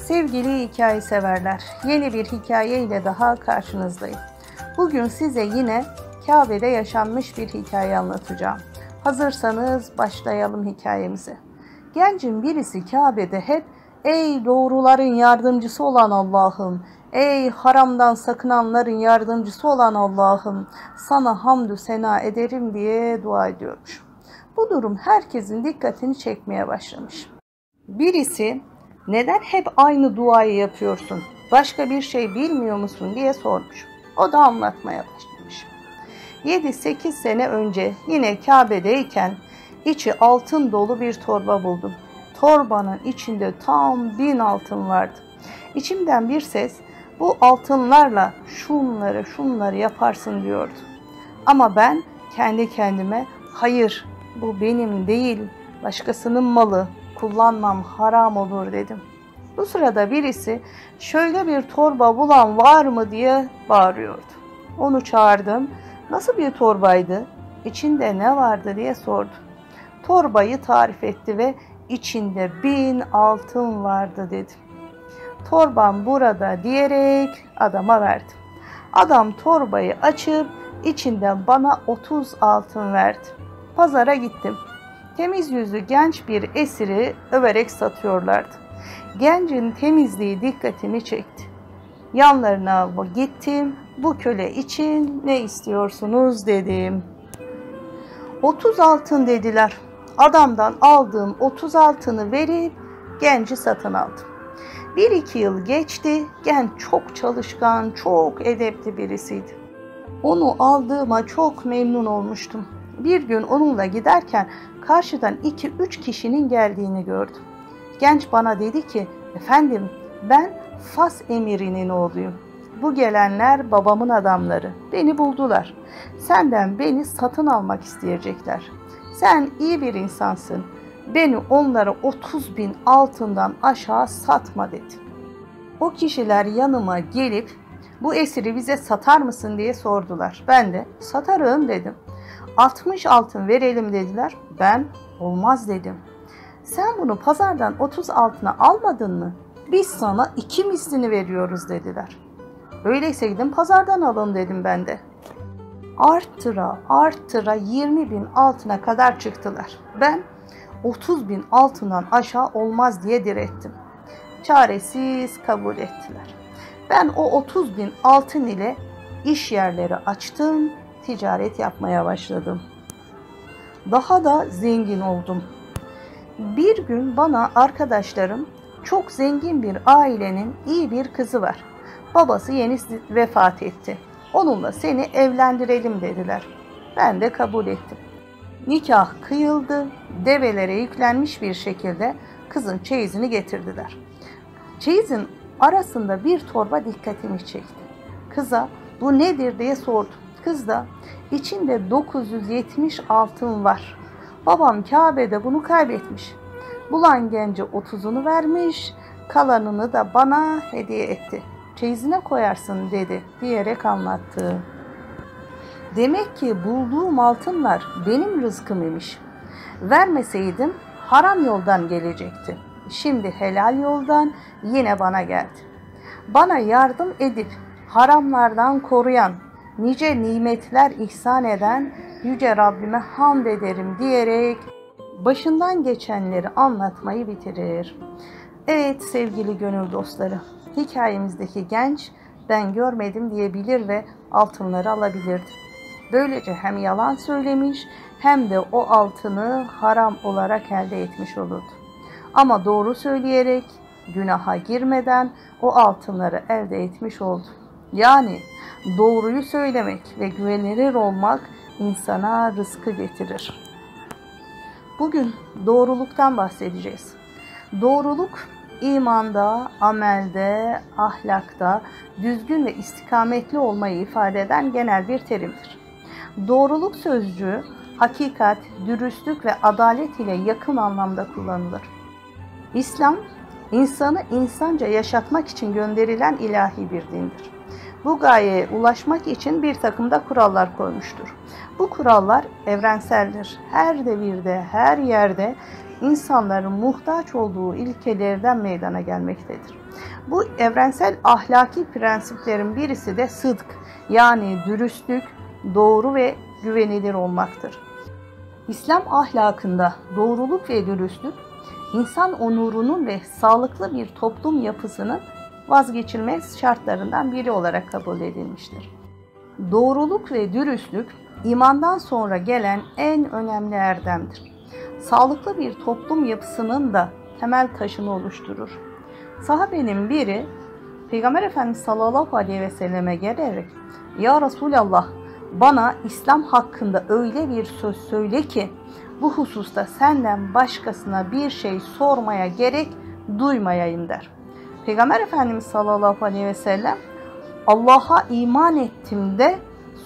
Sevgili hikaye severler, yeni bir hikaye ile daha karşınızdayım. Bugün size yine Kabe'de yaşanmış bir hikaye anlatacağım. Hazırsanız başlayalım hikayemize. Gencin birisi Kabe'de hep "Ey doğruların yardımcısı olan Allah'ım, ey haramdan sakınanların yardımcısı olan Allah'ım, sana hamdü sena ederim" diye dua ediyormuş. Bu durum herkesin dikkatini çekmeye başlamış. Birisi "Neden hep aynı duayı yapıyorsun? Başka bir şey bilmiyor musun?" diye sormuş. O da anlatmaya başlamış. 7-8 sene önce yine Kabe'deyken içi altın dolu bir torba buldum. Torbanın içinde tam 1000 altın vardı. İçimden bir ses "Bu altınlarla şunları yaparsın" diyordu. Ama ben kendi kendime "Hayır, bu benim değil, başkasının malı, kullanmam haram olur" dedim. Bu sırada birisi "Şöyle bir torba bulan var mı?" diye bağırıyordu. Onu çağırdım. "Nasıl bir torbaydı? İçinde ne vardı?" diye sordu. Torbayı tarif etti ve "İçinde 1000 altın vardı" dedi. "Torban burada" diyerek adama verdim. Adam torbayı açıp içinden bana 30 altın verdi. Pazara gittim. Temiz yüzlü genç bir esiri överek satıyorlardı. Gencin temizliği dikkatimi çekti. Yanlarına gittim. "Bu köle için ne istiyorsunuz?" dedim. 30 altın dediler. Adamdan aldığım 30 altını verip genci satın aldım. 1-2 yıl geçti. Genç çok çalışkan, çok edepli birisiydi. Onu aldığıma çok memnun olmuştum. Bir gün onunla giderken karşıdan 2-3 kişinin geldiğini gördüm. Genç bana dedi ki "Efendim, ben Fas emirinin oğluyum. Bu gelenler babamın adamları. Beni buldular. Senden beni satın almak isteyecekler. Sen iyi bir insansın. Beni onlara 30.000 altından aşağı satma" dedi. O kişiler yanıma gelip "Bu esiri bize satar mısın?" diye sordular. Ben de "Satarım" dedim. 60 altın verelim dediler. Ben "Olmaz" dedim. "Sen bunu pazardan 30 altına almadın mı? Biz sana 2 mislini veriyoruz" dediler. "Öyleyse gidin pazardan alın" dedim ben de. Arttıra 20.000 altına kadar çıktılar. Ben 30.000 altından aşağı olmaz diye direttim. Çaresiz kabul ettiler. Ben o 30.000 altın ile iş yerleri açtım, ticaret yapmaya başladım. Daha da zengin oldum. Bir gün bana arkadaşlarım "Çok zengin bir ailenin iyi bir kızı var. Babası yeni vefat etti. Onunla seni evlendirelim" dediler. Ben de kabul ettim. Nikah kıyıldı. Develere yüklenmiş bir şekilde kızın çeyizini getirdiler. Çeyizin arasında bir torba dikkatimi çekti. Kıza "Bu nedir?" diye sordum. Kız da "İçinde 970 altın var. Babam Kabe'de bunu kaybetmiş. Bulan gence 30'unu vermiş, kalanını da bana hediye etti. Çeyizine koyarsın" dedi diyerek anlattı. Demek ki bulduğum altınlar benim rızkım imiş. Vermeseydim haram yoldan gelecekti. Şimdi helal yoldan yine bana geldi. Bana yardım edip haramlardan koruyan, nice nimetler ihsan eden Yüce Rabbime hamd ederim diyerek başından geçenleri anlatmayı bitirir. Evet sevgili gönül dostları, hikayemizdeki genç "Ben görmedim" diyebilir ve altınları alabilirdi. Böylece hem yalan söylemiş hem de o altını haram olarak elde etmiş olurdu. Ama doğru söyleyerek, günaha girmeden o altınları elde etmiş oldu. Yani doğruyu söylemek ve güvenilir olmak insana rızkı getirir. Bugün doğruluktan bahsedeceğiz. Doğruluk, imanda, amelde, ahlakta düzgün ve istikametli olmayı ifade eden genel bir terimdir. Doğruluk sözcüğü hakikat, dürüstlük ve adalet ile yakın anlamda kullanılır. İslam, insanı insanca yaşatmak için gönderilen ilahi bir dindir. Bu gayeye ulaşmak için bir takım da kurallar koymuştur. Bu kurallar evrenseldir. Her devirde, her yerde insanların muhtaç olduğu ilkelerden meydana gelmektedir. Bu evrensel ahlaki prensiplerin birisi de sıdk, yani dürüstlük, doğru ve güvenilir olmaktır. İslam ahlakında doğruluk ve dürüstlük, insan onurunun ve sağlıklı bir toplum yapısının vazgeçilmez şartlarından biri olarak kabul edilmiştir. Doğruluk ve dürüstlük, imandan sonra gelen en önemli erdemdir. Sağlıklı bir toplum yapısının da temel taşını oluşturur. Sahabenin biri, Peygamber Efendimiz sallallahu aleyhi ve selleme gelerek, "Ya Resulallah, bana İslam hakkında öyle bir söz söyle ki, bu hususta senden başkasına bir şey sormaya gerek duymayayım" der. Peygamber Efendimiz sallallahu aleyhi ve sellem, "Allah'a iman ettim de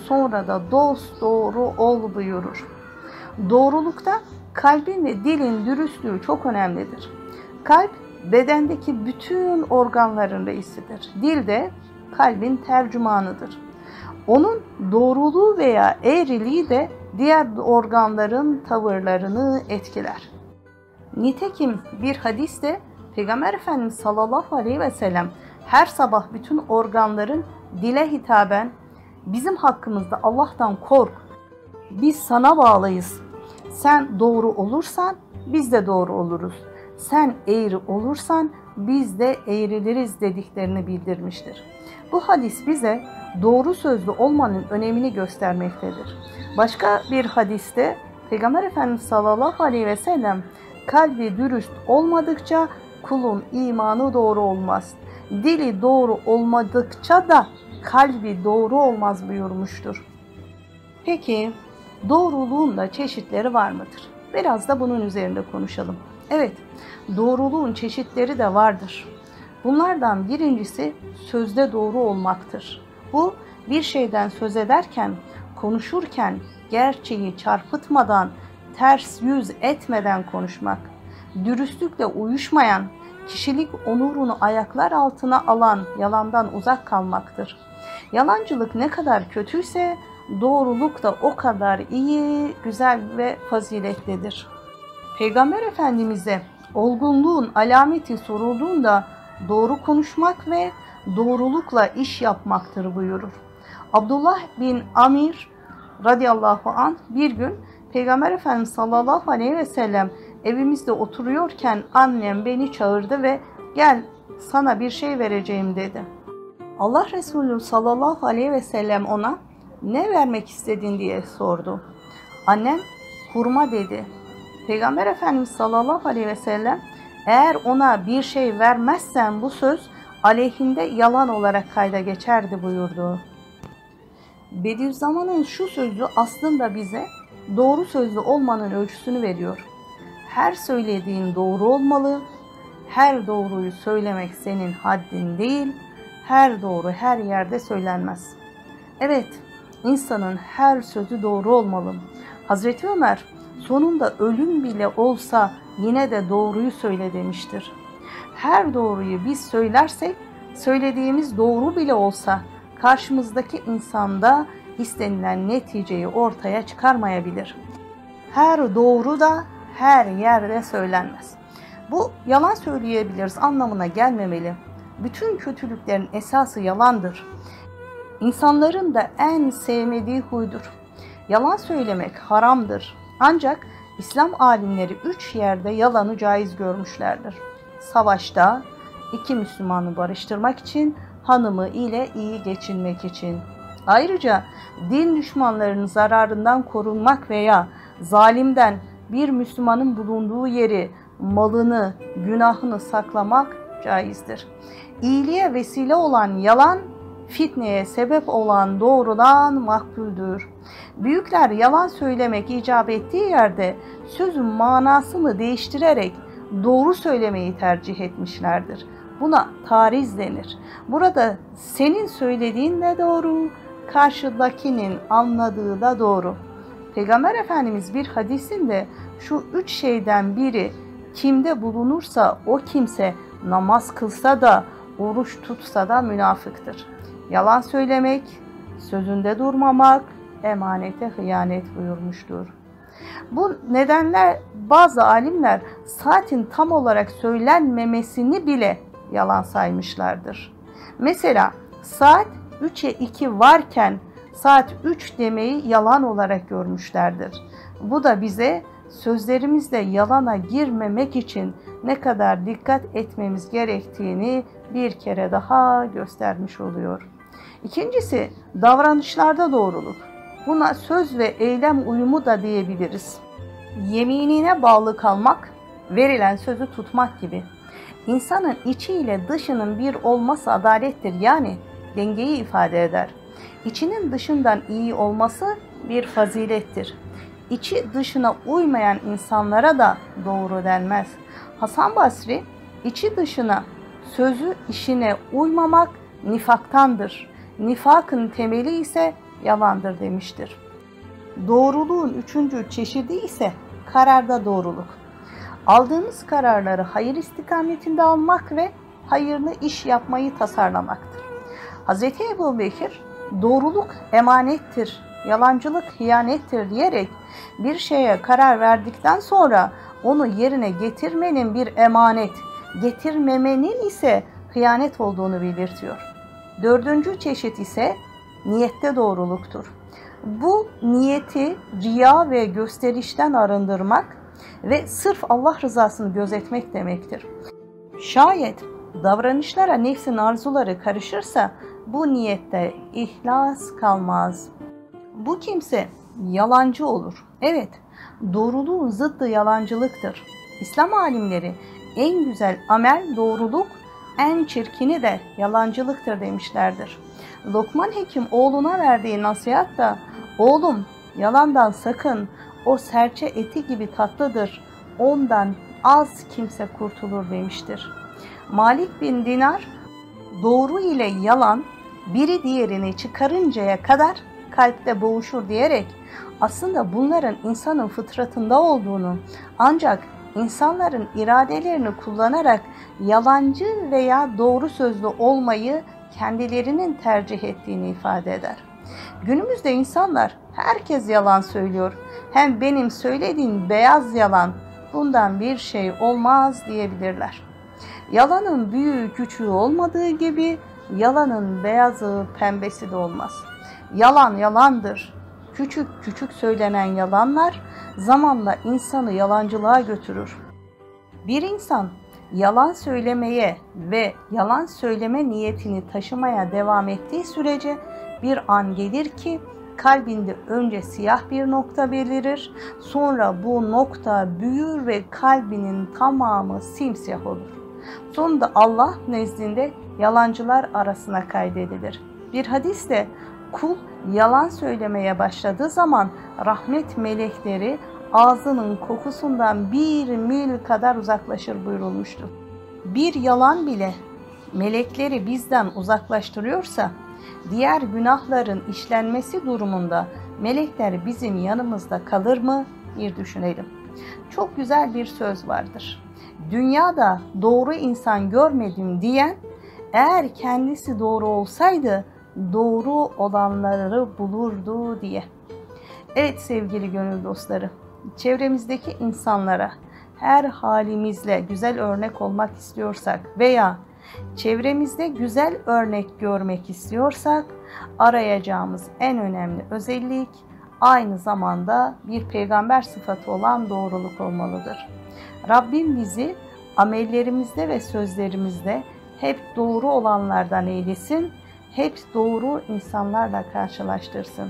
sonra da dosdoğru ol" buyurur. Doğrulukta kalbin ve dilin dürüstlüğü çok önemlidir. Kalp, bedendeki bütün organların reisidir. Dil de kalbin tercümanıdır. Onun doğruluğu veya eğriliği de diğer organların tavırlarını etkiler. Nitekim bir hadiste Peygamber Efendimiz sallallahu aleyhi ve sellem her sabah bütün organların dile hitaben, "Bizim hakkımızda Allah'tan kork, biz sana bağlıyız. Sen doğru olursan biz de doğru oluruz. Sen eğri olursan biz de eğriliriz" dediklerini bildirmiştir. Bu hadis bize doğru sözlü olmanın önemini göstermektedir. Başka bir hadiste Peygamber Efendimiz sallallahu aleyhi ve sellem, "Kalbi dürüst olmadıkça kulun imanı doğru olmaz. Dili doğru olmadıkça da kalbi doğru olmaz" buyurmuştur. Peki doğruluğun da çeşitleri var mıdır? Biraz da bunun üzerinde konuşalım. Evet, doğruluğun çeşitleri de vardır. Bunlardan birincisi sözde doğru olmaktır. Bu, bir şeyden söz ederken, konuşurken gerçeği çarpıtmadan, ters yüz etmeden konuşmak. Dürüstlükle uyuşmayan, kişilik onurunu ayaklar altına alan yalandan uzak kalmaktır. Yalancılık ne kadar kötüyse doğruluk da o kadar iyi, güzel ve faziletlidir. Peygamber Efendimiz'e olgunluğun alameti sorulduğunda doğru konuşmak ve doğrulukla iş yapmaktır buyurur. Abdullah bin Amir radıyallahu anh bir gün Peygamber Efendimiz sallallahu aleyhi ve sellem evimizde oturuyorken annem beni çağırdı ve "Gel, sana bir şey vereceğim" dedi. Allah Resulü sallallahu aleyhi ve sellem ona "Ne vermek istedin?" diye sordu. Annem "Hurma" dedi. Peygamber Efendimiz sallallahu aleyhi ve sellem, "Eğer ona bir şey vermezsen bu söz aleyhinde yalan olarak kayda geçerdi" buyurdu. Bediüzzaman'ın şu sözü aslında bize doğru sözlü olmanın ölçüsünü veriyor. Her söylediğin doğru olmalı, her doğruyu söylemek senin haddin değil, her doğru her yerde söylenmez. Evet, insanın her sözü doğru olmalı. Hazreti Ömer, "Sonunda ölüm bile olsa yine de doğruyu söyle" demiştir. Her doğruyu biz söylersek, söylediğimiz doğru bile olsa karşımızdaki insanda istenilen neticeyi ortaya çıkarmayabilir. Her doğru da her yerde söylenmez. Bu yalan söyleyebiliriz anlamına gelmemeli. Bütün kötülüklerin esası yalandır. İnsanların da en sevmediği huydur. Yalan söylemek haramdır. Ancak İslam alimleri 3 yerde yalanı caiz görmüşlerdir. Savaşta, 2 Müslümanı barıştırmak için, hanımı ile iyi geçinmek için. Ayrıca din düşmanlarının zararından korunmak veya zalimden bir Müslümanın bulunduğu yeri, malını, günahını saklamak caizdir. İyiliğe vesile olan yalan, fitneye sebep olan doğrudan makbuldür. Büyükler yalan söylemek icap ettiği yerde sözün manasını değiştirerek doğru söylemeyi tercih etmişlerdir. Buna tariz denir. Burada senin söylediğin de doğru, karşıdakinin anladığı da doğru. Peygamber Efendimiz bir hadisinde şu 3 şeyden biri kimde bulunursa o kimse namaz kılsa da oruç tutsa da münafıktır. Yalan söylemek, sözünde durmamak, emanete hıyanet buyurmuştur. Bu nedenle bazı alimler saatin tam olarak söylenmemesini bile yalan saymışlardır. Mesela saat 3'e 2 varken saat 3 demeyi yalan olarak görmüşlerdir. Bu da bize sözlerimizde yalana girmemek için ne kadar dikkat etmemiz gerektiğini bir kere daha göstermiş oluyor. İkincisi, davranışlarda doğruluk. Buna söz ve eylem uyumu da diyebiliriz. Yeminine bağlı kalmak, verilen sözü tutmak gibi. İnsanın içi ile dışının bir olması adalettir, yani dengeyi ifade eder. İçinin dışından iyi olması bir fazilettir. İçi dışına uymayan insanlara da doğru denmez. Hasan Basri, içi dışına, sözü işine uymamak nifaktandır. Nifakın temeli ise yalandır demiştir. Doğruluğun üçüncü çeşidi ise kararda doğruluk. Aldığımız kararları hayır istikametinde almak ve hayırlı iş yapmayı tasarlamaktır. Hz. Ebubekir, doğruluk emanettir, yalancılık hıyanettir diyerek bir şeye karar verdikten sonra onu yerine getirmenin bir emanet, getirmemenin ise hıyanet olduğunu belirtiyor. Dördüncü çeşit ise niyette doğruluktur. Bu niyeti riya ve gösterişten arındırmak ve sırf Allah rızasını gözetmek demektir. Şayet davranışlara nefsin arzuları karışırsa bu niyette ihlas kalmaz. Bu kimse yalancı olur. Evet, doğruluğun zıddı yalancılıktır. İslam alimleri en güzel amel doğruluk, en çirkini de yalancılıktır demişlerdir. Lokman Hekim oğluna verdiği nasihatta, "Oğlum, yalandan sakın, o serçe eti gibi tatlıdır, ondan az kimse kurtulur" demiştir. Malik bin Dinar, "Doğru ile yalan biri diğerini çıkarıncaya kadar kalpte boğuşur" diyerek aslında bunların insanın fıtratında olduğunu, ancak insanların iradelerini kullanarak yalancı veya doğru sözlü olmayı kendilerinin tercih ettiğini ifade eder. Günümüzde insanlar herkes yalan söylüyor. Hem benim söylediğim beyaz yalan, bundan bir şey olmaz diyebilirler. Yalanın büyüğü küçüğü olmadığı gibi yalanın beyazı pembesi de olmaz. Yalan yalandır. Küçük küçük söylenen yalanlar zamanla insanı yalancılığa götürür. Bir insan yalan söylemeye ve yalan söyleme niyetini taşımaya devam ettiği sürece bir an gelir ki kalbinde önce siyah bir nokta belirir, sonra bu nokta büyür ve kalbinin tamamı simsiyah olur. Sonunda Allah nezdinde yalancılar arasına kaydedilir. Bir hadiste kul yalan söylemeye başladığı zaman rahmet melekleri ağzının kokusundan 1 mil kadar uzaklaşır buyurulmuştur. Bir yalan bile melekleri bizden uzaklaştırıyorsa, diğer günahların işlenmesi durumunda melekler bizim yanımızda kalır mı? Bir düşünelim. Çok güzel bir söz vardır. Dünyada doğru insan görmedim diyen, eğer kendisi doğru olsaydı doğru olanları bulurdu diye. Evet sevgili gönül dostları, çevremizdeki insanlara her halimizle güzel örnek olmak istiyorsak veya çevremizde güzel örnek görmek istiyorsak arayacağımız en önemli özellik aynı zamanda bir peygamber sıfatı olan doğruluk olmalıdır. Rabbim bizi amellerimizde ve sözlerimizde hep doğru olanlardan eylesin, hep doğru insanlarla karşılaştırsın.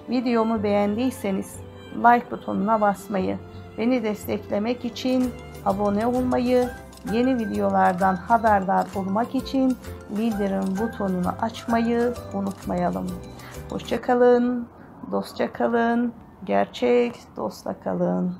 Videomu beğendiyseniz like butonuna basmayı, beni desteklemek için abone olmayı, yeni videolardan haberdar olmak için bildirim butonunu açmayı unutmayalım. Hoşça kalın, dostça kalın, gerçek dostla kalın.